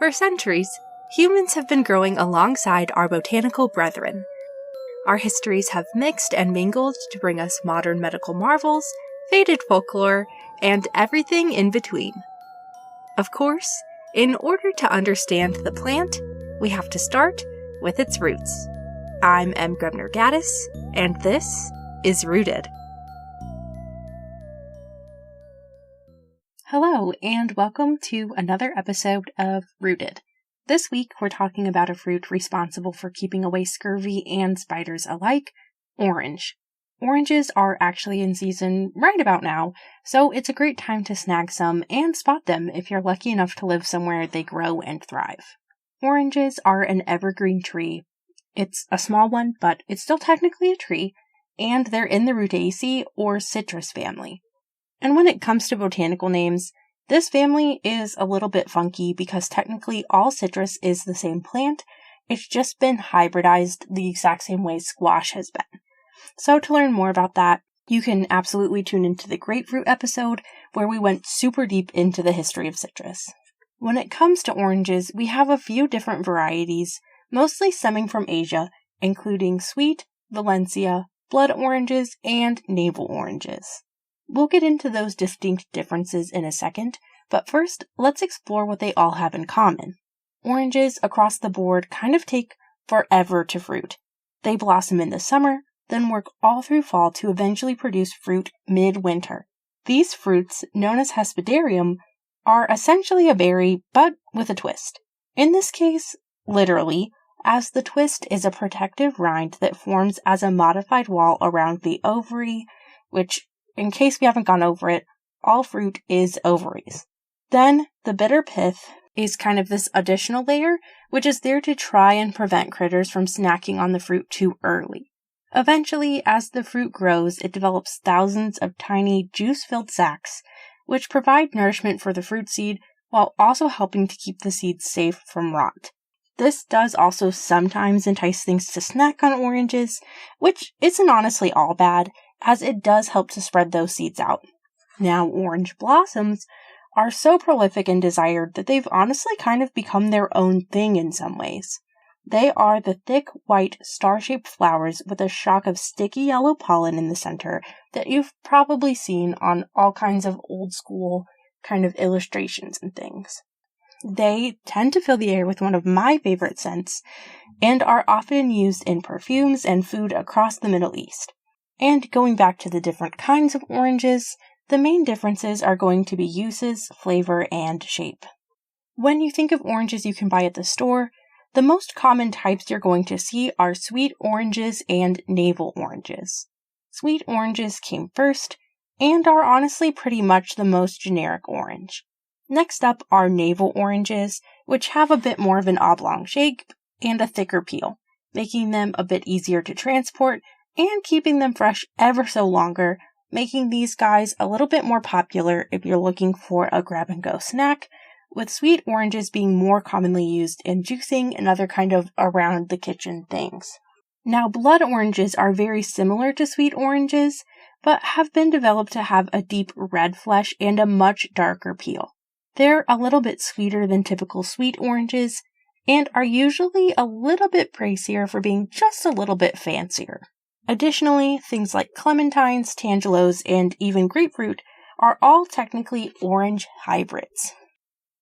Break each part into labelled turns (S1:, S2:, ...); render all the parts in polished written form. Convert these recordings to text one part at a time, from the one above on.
S1: For centuries, humans have been growing alongside our botanical brethren. Our histories have mixed and mingled to bring us modern medical marvels, faded folklore, and everything in between. Of course, in order to understand the plant, we have to start with its roots. I'm M. Grubner Gaddis, and this is Rooted. Hello, and welcome to another episode of Rooted. This week, we're talking about a fruit responsible for keeping away scurvy and spiders alike, orange. Oranges are actually in season right about now, so it's a great time to snag some and spot them if you're lucky enough to live somewhere they grow and thrive. Oranges are an evergreen tree. It's a small one, but it's still technically a tree, and they're in the Rutaceae or citrus family. And when it comes to botanical names, this family is a little bit funky because technically all citrus is the same plant. It's just been hybridized the exact same way squash has been. So to learn more about that, you can absolutely tune into the grapefruit episode where we went super deep into the history of citrus. When it comes to oranges, we have a few different varieties, mostly stemming from Asia, including sweet, Valencia, blood oranges, and navel oranges. We'll get into those distinct differences in a second, but first, let's explore what they all have in common. Oranges across the board kind of take forever to fruit. They blossom in the summer, then work all through fall to eventually produce fruit mid-winter. These fruits, known as Hesperidium, are essentially a berry, but with a twist. In this case, literally, as the twist is a protective rind that forms as a modified wall around the ovary, which, in case we haven't gone over it, all fruit is ovaries. Then, the bitter pith is kind of this additional layer, which is there to try and prevent critters from snacking on the fruit too early. Eventually, as the fruit grows, it develops thousands of tiny, juice-filled sacs, which provide nourishment for the fruit seed while also helping to keep the seeds safe from rot. This does also sometimes entice things to snack on oranges, which isn't honestly all bad, as it does help to spread those seeds out. Now, orange blossoms are so prolific and desired that they've honestly kind of become their own thing in some ways. They are the thick, white, star-shaped flowers with a shock of sticky yellow pollen in the center that you've probably seen on all kinds of old-school kind of illustrations and things. They tend to fill the air with one of my favorite scents and are often used in perfumes and food across the Middle East. And going back to the different kinds of oranges, the main differences are going to be uses, flavor, and shape. When you think of oranges you can buy at the store, the most common types you're going to see are sweet oranges and navel oranges. Sweet oranges came first, and are honestly pretty much the most generic orange. Next up are navel oranges, which have a bit more of an oblong shape and a thicker peel, making them a bit easier to transport and keeping them fresh ever so longer, making these guys a little bit more popular if you're looking for a grab-and-go snack, with sweet oranges being more commonly used in juicing and other kind of around-the-kitchen things. Now, blood oranges are very similar to sweet oranges, but have been developed to have a deep red flesh and a much darker peel. They're a little bit sweeter than typical sweet oranges, and are usually a little bit pricier for being just a little bit fancier. Additionally, things like clementines, tangelos, and even grapefruit are all technically orange hybrids.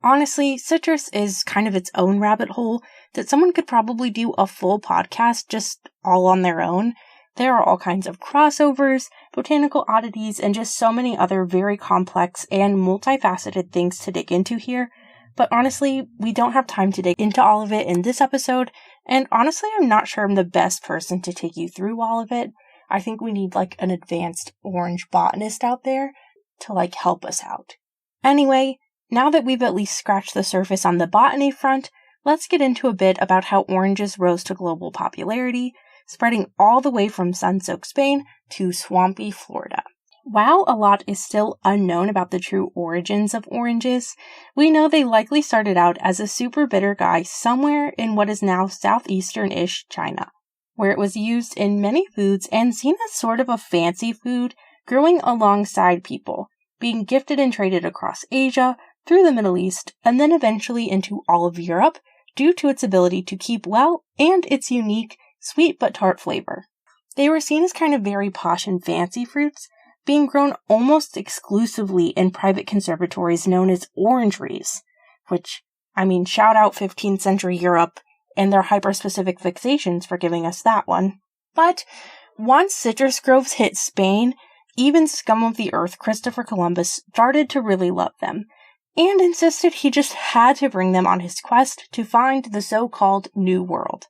S1: Honestly, citrus is kind of its own rabbit hole that someone could probably do a full podcast just all on their own. There are all kinds of crossovers, botanical oddities, and just so many other very complex and multifaceted things to dig into here. But honestly, we don't have time to dig into all of it in this episode, and honestly, I'm not sure I'm the best person to take you through all of it. I think we need an advanced orange botanist out there to help us out. Anyway, now that we've at least scratched the surface on the botany front, let's get into a bit about how oranges rose to global popularity, spreading all the way from sun-soaked Spain to swampy Florida. While a lot is still unknown about the true origins of oranges, we know they likely started out as a super bitter guy somewhere in what is now southeastern-ish China, where it was used in many foods and seen as sort of a fancy food growing alongside people, being gifted and traded across Asia, through the Middle East, and then eventually into all of Europe due to its ability to keep well and its unique sweet but tart flavor. They were seen as kind of very posh and fancy fruits, being grown almost exclusively in private conservatories known as orangeries, which, shout out 15th century Europe and their hyper-specific fixations for giving us that one. But once citrus groves hit Spain, even scum of the earth Christopher Columbus started to really love them, and insisted he just had to bring them on his quest to find the so-called New World.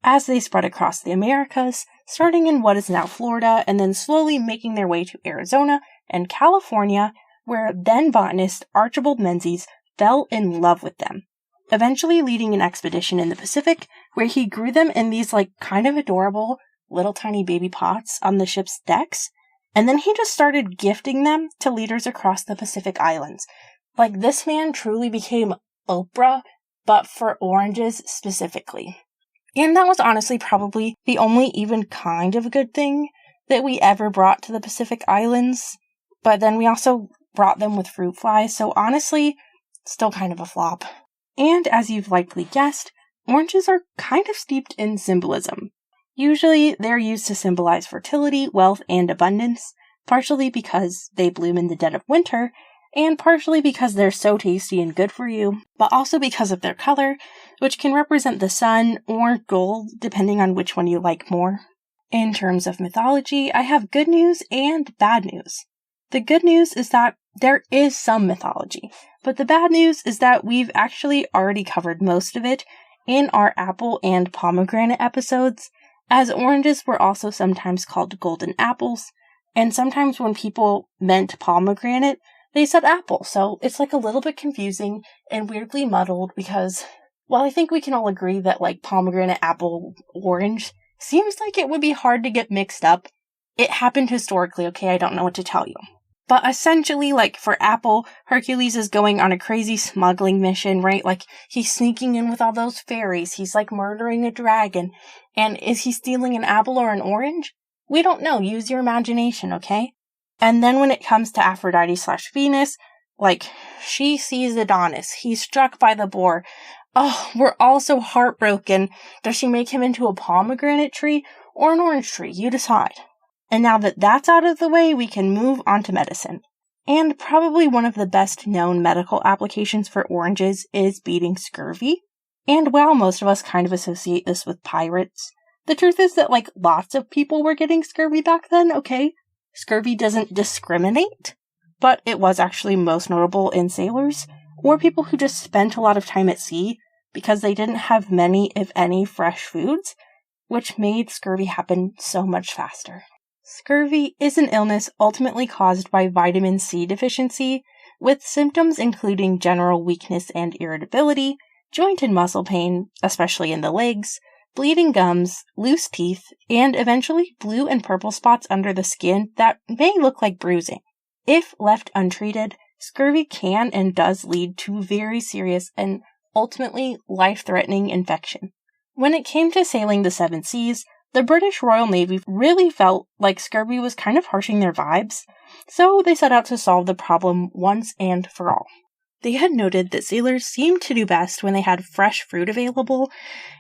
S1: As they spread across the Americas, starting in what is now Florida, and then slowly making their way to Arizona and California, where then botanist Archibald Menzies fell in love with them, eventually leading an expedition in the Pacific, where he grew them in these kind of adorable little tiny baby pots on the ship's decks, and then he just started gifting them to leaders across the Pacific Islands. This man truly became Oprah, but for oranges specifically. And that was honestly probably the only even kind of good thing that we ever brought to the Pacific Islands. But then we also brought them with fruit flies, so honestly, still kind of a flop. And as you've likely guessed, oranges are kind of steeped in symbolism. Usually, they're used to symbolize fertility, wealth, and abundance, partially because they bloom in the dead of winter, and partially because they're so tasty and good for you, but also because of their color, which can represent the sun or gold, depending on which one you like more. In terms of mythology, I have good news and bad news. The good news is that there is some mythology, but the bad news is that we've actually already covered most of it in our apple and pomegranate episodes, as oranges were also sometimes called golden apples, and sometimes when people meant pomegranate, they said apple, so it's a little bit confusing and weirdly muddled because, while I think we can all agree that pomegranate, apple, orange seems like it would be hard to get mixed up, it happened historically, okay? I don't know what to tell you. But essentially, for apple, Hercules is going on a crazy smuggling mission, right? He's sneaking in with all those fairies, he's murdering a dragon, and is he stealing an apple or an orange? We don't know, use your imagination, okay? And then when it comes to Aphrodite/Venus, she sees Adonis. He's struck by the boar. Oh, we're all so heartbroken. Does she make him into a pomegranate tree or an orange tree? You decide. And now that that's out of the way, we can move on to medicine. And probably one of the best known medical applications for oranges is beating scurvy. And while most of us kind of associate this with pirates, the truth is that lots of people were getting scurvy back then, okay? Scurvy doesn't discriminate, but it was actually most notable in sailors, or people who just spent a lot of time at sea because they didn't have many, if any, fresh foods, which made scurvy happen so much faster. Scurvy is an illness ultimately caused by vitamin C deficiency, with symptoms including general weakness and irritability, joint and muscle pain, especially in the legs, bleeding gums, loose teeth, and eventually blue and purple spots under the skin that may look like bruising. If left untreated, scurvy can and does lead to very serious and ultimately life-threatening infection. When it came to sailing the seven seas, the British Royal Navy really felt like scurvy was kind of harshing their vibes, so they set out to solve the problem once and for all. They had noted that sailors seemed to do best when they had fresh fruit available,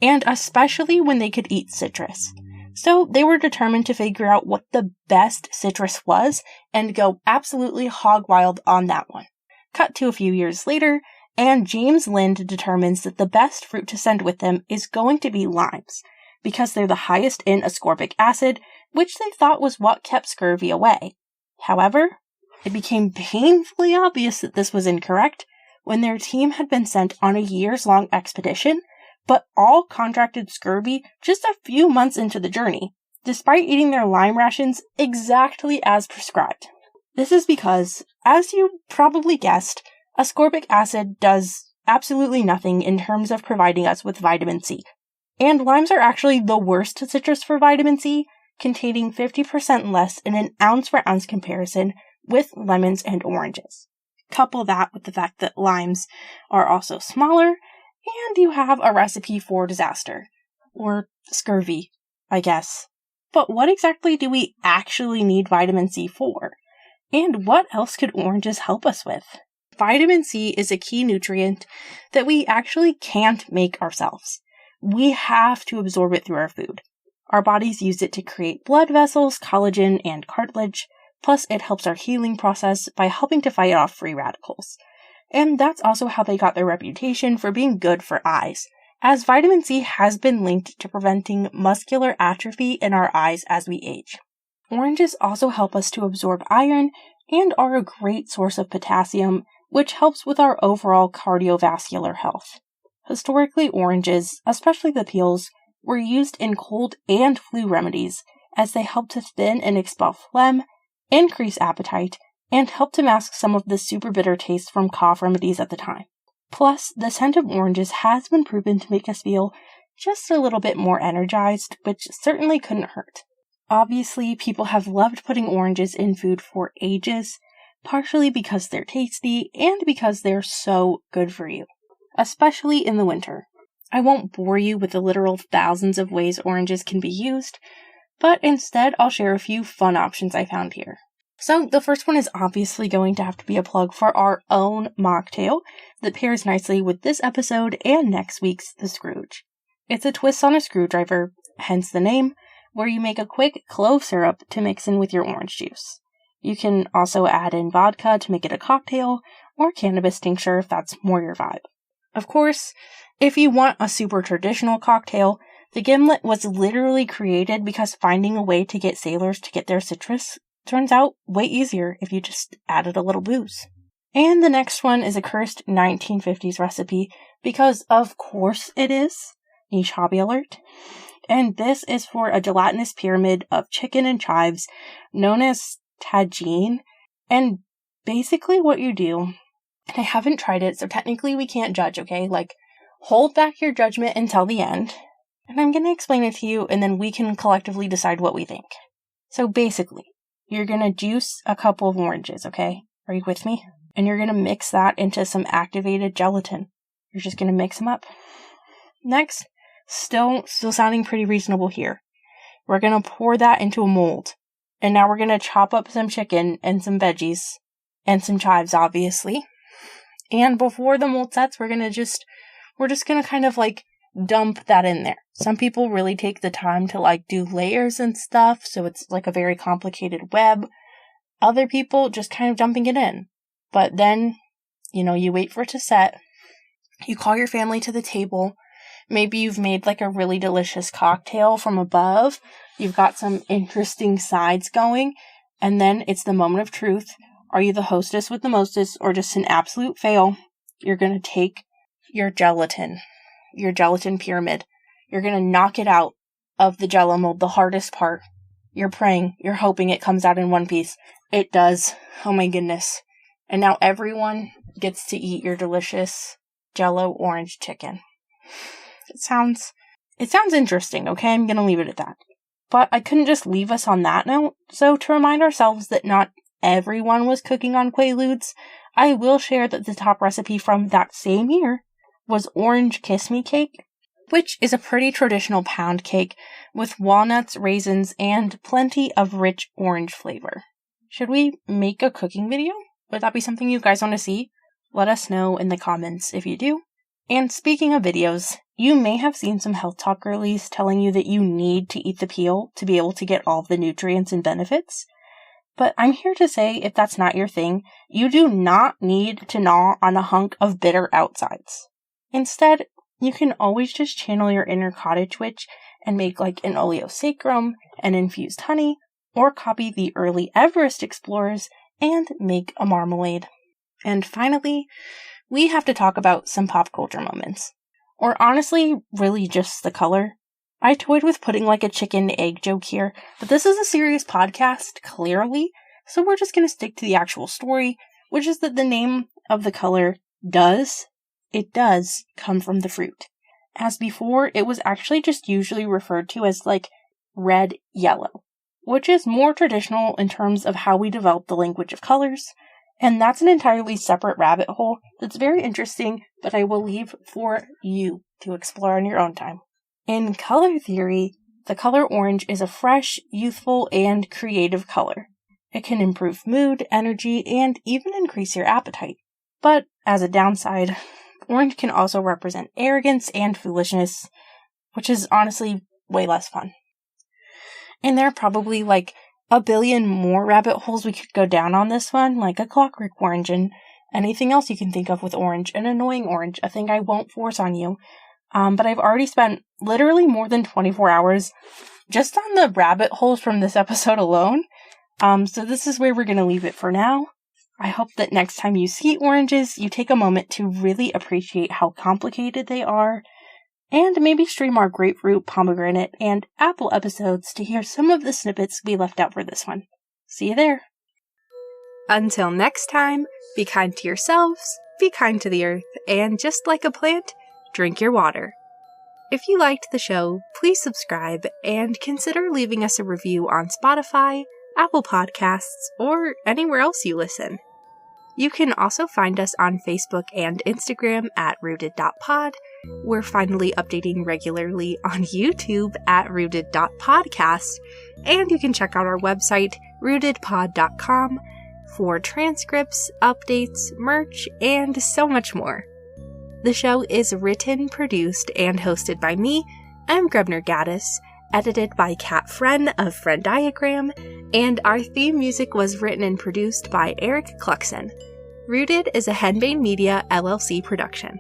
S1: and especially when they could eat citrus. So they were determined to figure out what the best citrus was and go absolutely hog wild on that one. Cut to a few years later, and James Lind determines that the best fruit to send with them is going to be limes, because they're the highest in ascorbic acid, which they thought was what kept scurvy away. However, it became painfully obvious that this was incorrect when their team had been sent on a years-long expedition, but all contracted scurvy just a few months into the journey, despite eating their lime rations exactly as prescribed. This is because, as you probably guessed, ascorbic acid does absolutely nothing in terms of providing us with vitamin C. And limes are actually the worst citrus for vitamin C, containing 50% less in an ounce-for-ounce comparison with lemons and oranges. Couple that with the fact that limes are also smaller, and you have a recipe for disaster. Or scurvy, I guess. But what exactly do we actually need vitamin C for? And what else could oranges help us with? Vitamin C is a key nutrient that we actually can't make ourselves. We have to absorb it through our food. Our bodies use it to create blood vessels, collagen, and cartilage, plus it helps our healing process by helping to fight off free radicals. And that's also how they got their reputation for being good for eyes, as vitamin C has been linked to preventing muscular atrophy in our eyes as we age. Oranges also help us to absorb iron and are a great source of potassium, which helps with our overall cardiovascular health. Historically, oranges, especially the peels, were used in cold and flu remedies as they help to thin and expel phlegm, increase appetite, and help to mask some of the super bitter taste from cough remedies at the time. Plus, the scent of oranges has been proven to make us feel just a little bit more energized, which certainly couldn't hurt. Obviously, people have loved putting oranges in food for ages, partially because they're tasty and because they're so good for you, especially in the winter. I won't bore you with the literal thousands of ways oranges can be used, but instead I'll share a few fun options I found here. So the first one is obviously going to have to be a plug for our own mocktail that pairs nicely with this episode and next week's The Scrooge. It's a twist on a screwdriver, hence the name, where you make a quick clove syrup to mix in with your orange juice. You can also add in vodka to make it a cocktail, or cannabis tincture if that's more your vibe. Of course, if you want a super traditional cocktail, the gimlet was literally created because finding a way to get sailors to get their citrus turns out way easier if you just added a little booze. And the next one is a cursed 1950s recipe, because of course it is. Niche hobby alert. And this is for a gelatinous pyramid of chicken and chives known as tagine. And basically what you do, and I haven't tried it, so technically we can't judge, okay? Like, hold back your judgment until the end, and I'm going to explain it to you, and then we can collectively decide what we think. So basically, you're going to juice a couple of oranges, okay? Are you with me? And you're going to mix that into some activated gelatin. You're just going to mix them up. Next, still sounding pretty reasonable here. We're going to pour that into a mold. And now we're going to chop up some chicken and some veggies and some chives, obviously. And before the mold sets, we're just going to kind of like dump that in there. Some people really take the time to like do layers and stuff, so it's like a very complicated web. Other people just kind of dumping it in. But then, you wait for it to set. You call your family to the table. Maybe you've made like a really delicious cocktail from above. You've got some interesting sides going. And then it's the moment of truth. Are you the hostess with the mostest or just an absolute fail? You're going to take your gelatin pyramid. You're going to knock it out of the jello mold, the hardest part. You're praying. You're hoping it comes out in one piece. It does. Oh my goodness. And now everyone gets to eat your delicious jello orange chicken. It sounds interesting, okay? I'm going to leave it at that. But I couldn't just leave us on that note. So to remind ourselves that not everyone was cooking on Quaaludes, I will share that the top recipe from that same year was orange kiss me cake, which is a pretty traditional pound cake with walnuts, raisins, and plenty of rich orange flavor. Should we make a cooking video? Would that be something you guys want to see? Let us know in the comments if you do. And speaking of videos, you may have seen some health talk girlies telling you that you need to eat the peel to be able to get all the nutrients and benefits. But I'm here to say, if that's not your thing, you do not need to gnaw on a hunk of bitter outsides. Instead, you can always just channel your inner cottage witch and make like an oleo sacrum, an infused honey, or copy the early Everest explorers and make a marmalade. And finally, we have to talk about some pop culture moments. Or honestly, really just the color. I toyed with putting like a chicken egg joke here, but this is a serious podcast, clearly, so we're just going to stick to the actual story, which is that the name of the color does come from the fruit. As before, it was actually just usually referred to as like red-yellow, which is more traditional in terms of how we develop the language of colors, and that's an entirely separate rabbit hole that's very interesting, but I will leave for you to explore on your own time. In color theory, the color orange is a fresh, youthful, and creative color. It can improve mood, energy, and even increase your appetite. But as a downside, orange can also represent arrogance and foolishness, which is honestly way less fun. And there are probably like a billion more rabbit holes we could go down on this one, like a clockwork orange and anything else you can think of with orange, an annoying orange, a thing I won't force on you. But I've already spent literally more than 24 hours just on the rabbit holes from this episode alone. So this is where we're going to leave it for now. I hope that next time you see oranges, you take a moment to really appreciate how complicated they are, and maybe stream our grapefruit, pomegranate, and apple episodes to hear some of the snippets we left out for this one. See you there! Until next time, be kind to yourselves, be kind to the earth, and just like a plant, drink your water. If you liked the show, please subscribe and consider leaving us a review on Spotify, Apple Podcasts, or anywhere else you listen. You can also find us on Facebook and Instagram at rooted.pod. We're finally updating regularly on YouTube at rooted.podcast, and you can check out our website, rootedpod.com, for transcripts, updates, merch, and so much more. The show is written, produced, and hosted by me. I'm Grebner Gaddis, edited by Kat Friend of Friend Diagram, and our theme music was written and produced by Eric Cluxon. Rooted is a Henbane Media LLC production.